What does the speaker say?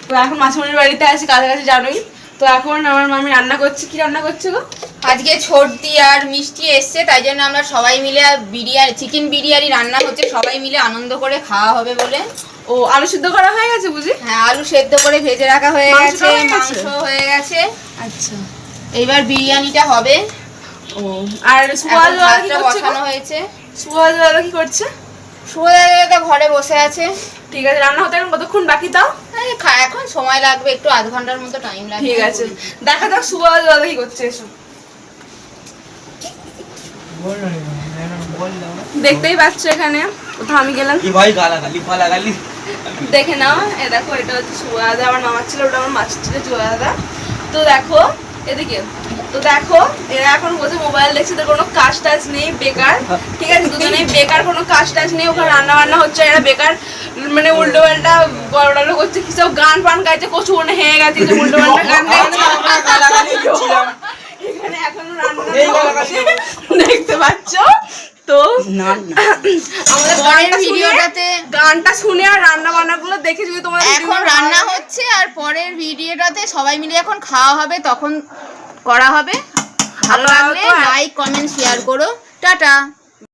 তো এখন মাসিমণির বাড়িতে আছি, কাছাকাছি জানোই। তো এখন আমার মামি রান্না করছে। কি রান্না করছে গো? আজকে ছোটদি আর মিষ্টি এসছে, তাই জন্য আমরা সবাই মিলে বিরিয়ানি, চিকেন বিরিয়ানি রান্না হচ্ছে, সবাই মিলে আনন্দ করে খাওয়া হবে বলে। ও, আলু সিদ্ধ করা হয়ে গেছে বুঝি? হ্যাঁ, আলু সেদ্ধ করে ভেজে রাখা হয়ে গেছে, মাংস হয়ে গেছে। আচ্ছা, এইবার বিরিয়ানিটা হবে। ও, আর সুয়াল কি করছে? বসানো হয়েছে। সুয়াল কি করছে? সুয়াল ঘরে বসে আছে। ঠিক আছে, রান্না হতে এখন কতক্ষণ বাকি তাও? এখন সময় লাগবে, একটু আধ ঘন্টার মতো টাইম লাগবে। ঠিক আছে, দেখা যাক সুয়াল কি করছে। এসো, দেখতেই পাচ্ছ এখানে কোথাও আমি গেলাম। দেখে নাও, এ দেখো, এটা হচ্ছে সুয়াদা, আমার মামার ছিল, ওটা আমার মাছের ছিল সুয়াদা। তো দেখো এদিকে, তো দেখো এরা এখন বসে মোবাইল দেখছে, তো কোনো কাজ টাজ নেই, বেকার। ঠিক আছে, দুজনেই বেকার, কোনো কাজ টাজ নেই। ওখানে রান্না বান্না হচ্ছে, এরা বেকার মানে উল্টো পাল্টা গড়ালো করছে, কিসব গান ফান গাইছে, কচু মনে হেয়ে গেছে যে উল্টো পাল্টা গান গাইছে। এখানে এখনো রান্না দেখতে পাচ্ছ। তো আমাদের পরের ভিডিওটাতে গানটা শুনে আর রান্না বান্না গুলো দেখে যদি তোমাদের এখন রান্না হচ্ছে, আর পরের ভিডিওটাতে সবাই মিলে এখন খাওয়া হবে, তখন করা হবে। ভালো লাগলে লাইক কমেন্ট শেয়ার করো। টাটা।